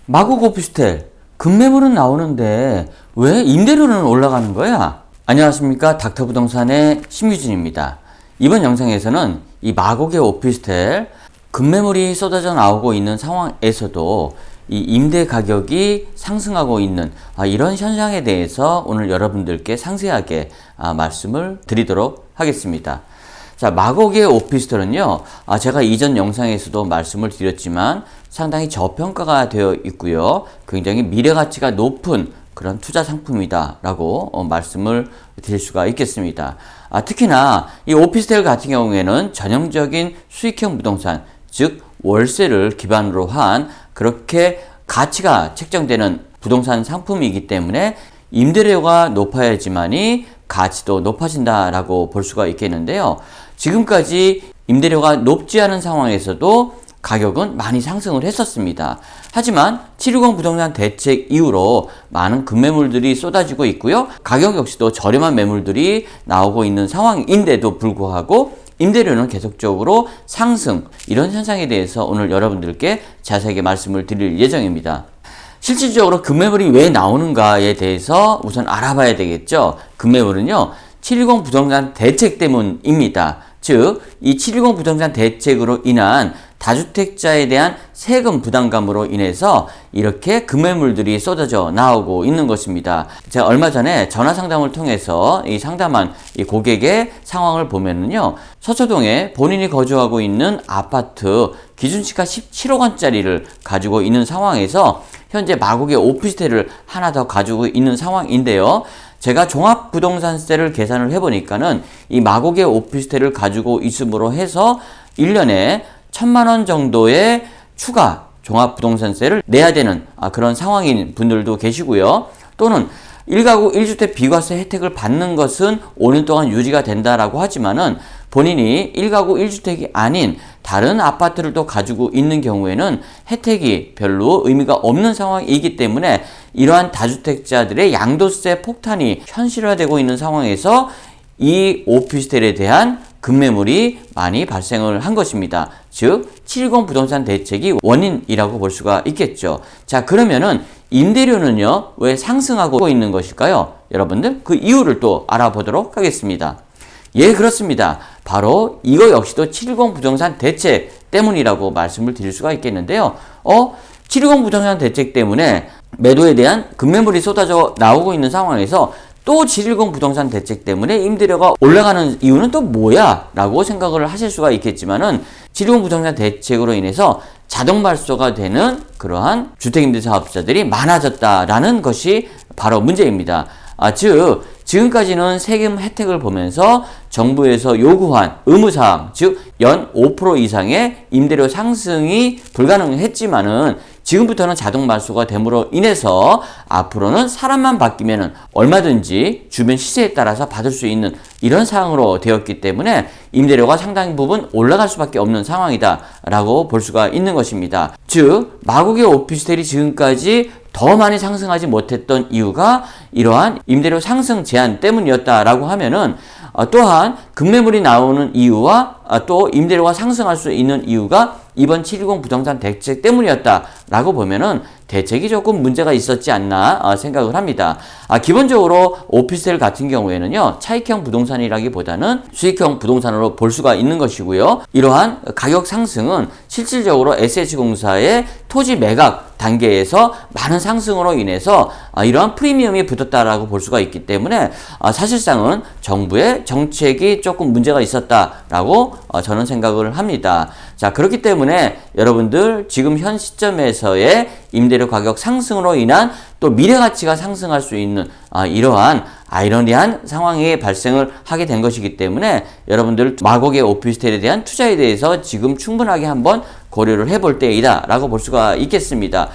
마곡 오피스텔 급매물은 나오는데 왜 임대료는 올라가는 거야? 안녕하십니까, 닥터부동산의 심유진입니다. 이번 영상에서는 이 마곡의 오피스텔 급매물이 쏟아져 나오고 있는 상황에서도 이 임대 가격이 상승하고 있는 이런 현상에 대해서 오늘 여러분들께 상세하게 말씀을 드리도록 하겠습니다. 자, 마곡의 오피스텔은요, 제가 이전 영상에서도 말씀을 드렸지만 상당히 저평가가 되어 있고요, 굉장히 미래 가치가 높은 그런 투자 상품이다 라고 말씀을 드릴 수가 있겠습니다. 특히나 이 오피스텔 같은 경우에는 전형적인 수익형 부동산, 즉 월세를 기반으로 한 그렇게 가치가 책정되는 부동산 상품이기 때문에 임대료가 높아야지만이 가치도 높아진다라고 볼 수가 있겠는데요. 지금까지 임대료가 높지 않은 상황에서도 가격은 많이 상승을 했었습니다. 하지만 710 부동산 대책 이후로 많은 급매물들이 쏟아지고 있고요. 가격 역시도 저렴한 매물들이 나오고 있는 상황인데도 불구하고 임대료는 계속적으로 상승, 이런 현상에 대해서 오늘 여러분들께 자세하게 말씀을 드릴 예정입니다. 실질적으로 급매물이 왜 나오는가에 대해서 우선 알아봐야 되겠죠. 급매물은요, 710 부동산 대책 때문입니다. 즉, 이 710 부동산 대책으로 인한 다주택자에 대한 세금 부담감으로 인해서 이렇게 급매물들이 쏟아져 나오고 있는 것입니다. 제가 얼마 전에 전화 상담을 통해서 이 상담한 이 고객의 상황을 보면은요, 서초동에 본인이 거주하고 있는 아파트 기준시가 17억 원짜리를 가지고 있는 상황에서 현재 마곡의 오피스텔을 하나 더 가지고 있는 상황인데요. 제가 종합부동산세를 계산을 해보니까는 이 마곡의 오피스텔을 가지고 있음으로 해서 1년에 1,000만 원 정도의 추가 종합부동산세를 내야 되는 그런 상황인 분들도 계시고요. 또는 1가구 1주택 비과세 혜택을 받는 것은 5년 동안 유지가 된다라고 하지만은 본인이 1가구 1주택이 아닌 다른 아파트를 또 가지고 있는 경우에는 혜택이 별로 의미가 없는 상황이기 때문에 이러한 다주택자들의 양도세 폭탄이 현실화되고 있는 상황에서 이 오피스텔에 대한 급매물이 많이 발생을 한 것입니다. 즉, 710 부동산 대책이 원인이라고 볼 수가 있겠죠. 자, 그러면은 임대료는요, 왜 상승하고 있는 것일까요? 여러분들 그 이유를 또 알아보도록 하겠습니다. 예, 그렇습니다. 바로 이거 역시도 710 부동산 대책 때문이라고 말씀을 드릴 수가 있겠는데요. 710 부동산 대책 때문에 매도에 대한 급매물이 쏟아져 나오고 있는 상황에서 또 710 부동산 대책 때문에 임대료가 올라가는 이유는 또 뭐야? 라고 생각을 하실 수가 있겠지만은 710 부동산 대책으로 인해서 자동 발소가 되는 그러한 주택임대사업자들이 많아졌다라는 것이 바로 문제입니다. 즉, 지금까지는 세금 혜택을 보면서 정부에서 요구한 의무사항, 즉 연 5% 이상의 임대료 상승이 불가능했지만은 지금부터는 자동 발소가 됨으로 인해서 앞으로는 사람만 바뀌면은 얼마든지 주변 시세에 따라서 받을 수 있는 이런 상황으로 되었기 때문에 임대료가 상당 부분 올라갈 수밖에 없는 상황이다라고 볼 수가 있는 것입니다. 즉, 마곡의 오피스텔이 지금까지 더 많이 상승하지 못했던 이유가 이러한 임대료 상승 제한 때문이었다라고 하면은 또한 급매물이 나오는 이유와 또 임대료가 상승할 수 있는 이유가 이번 710 부동산 대책 때문이었다라고 보면은 대책이 조금 문제가 있었지 않나 생각을 합니다. 기본적으로 오피스텔 같은 경우에는요, 차익형 부동산이라기보다는 수익형 부동산으로 볼 수가 있는 것이고요. 이러한 가격 상승은 실질적으로 SH공사의 토지 매각 단계에서 많은 상승으로 인해서 이러한 프리미엄이 붙었다라고 볼 수가 있기 때문에 사실상은 정부의 정책이 조금 문제가 있었다라고 저는 생각을 합니다. 자, 그렇기 때문에 여러분들 지금 현 시점에서의 임대료 가격 상승으로 인한 또 미래 가치가 상승할 수 있는 이러한 아이러니한 상황이 발생을 하게 된 것이기 때문에 여러분들 마곡의 오피스텔에 대한 투자에 대해서 지금 충분하게 한번 고려를 해볼 때이다 라고 볼 수가 있겠습니다.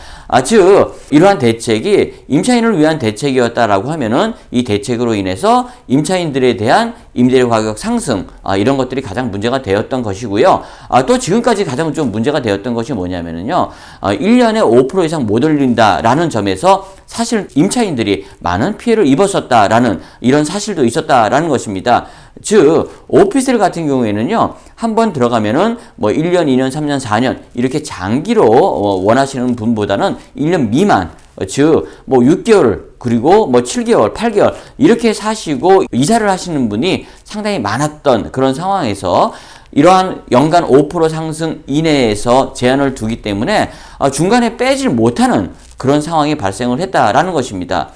즉 이러한 대책이 임차인을 위한 대책이었다라고 하면은 이 대책으로 인해서 임차인들에 대한 임대료 가격 상승 이런 것들이 가장 문제가 되었던 것이고요. 또 지금까지 가장 좀 문제가 되었던 것이 뭐냐면은요, 1년에 5% 이상 못 올린다라는 점에서 사실 임차인들이 많은 피해를 입었었다라는 이런 사실도 있었다라는 것입니다. 즉 오피스텔 같은 경우에는요, 한번 들어가면은 뭐 1년, 2년, 3년, 4년 이렇게 장기로 원하시는 분보다는 1년 미만, 즉 뭐 6개월 그리고 뭐 7개월, 8개월 이렇게 사시고 이사를 하시는 분이 상당히 많았던 그런 상황에서 이러한 연간 5% 상승 이내에서 제한을 두기 때문에 중간에 빼질 못하는 그런 상황이 발생을 했다라는 것입니다.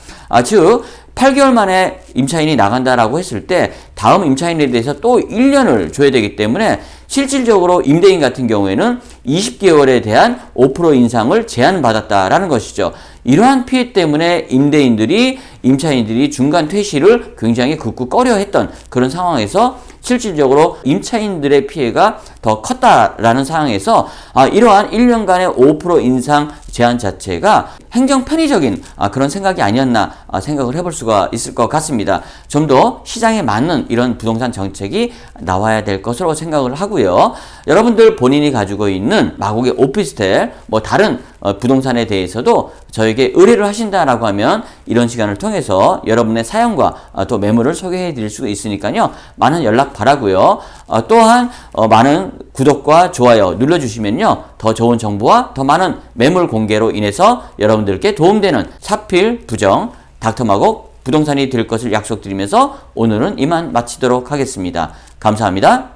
즉 8개월 만에 임차인이 나간다라고 했을 때 다음 임차인에 대해서 또 1년을 줘야 되기 때문에 실질적으로 임대인 같은 경우에는 20개월에 대한 5% 인상을 제한받았다라는 것이죠. 이러한 피해 때문에 임차인들이 중간 퇴실을 굉장히 극구 꺼려했던 그런 상황에서 실질적으로 임차인들의 피해가 더 컸다라는 상황에서 이러한 1년간의 5% 인상 제한 자체가 행정 편의적인 그런 생각이 아니었나 생각을 해볼 수가 있을 것 같습니다. 좀 더 시장에 맞는 이런 부동산 정책이 나와야 될 것으로 생각을 하고요. 여러분들 본인이 가지고 있는 마곡의 오피스텔, 뭐 다른 부동산에 대해서도 저에게 의뢰를 하신다라고 하면 이런 시간을 통해서 여러분의 사연과 또 매물을 소개해 드릴 수가 있으니까요. 많은 연락 바라고요. 또한 많은 구독과 좋아요 눌러주시면요. 더 좋은 정보와 더 많은 매물 공개로 인해서 여러분들께 도움되는 사필 부정 닥터마곡 부동산이 될 것을 약속드리면서 오늘은 이만 마치도록 하겠습니다. 감사합니다.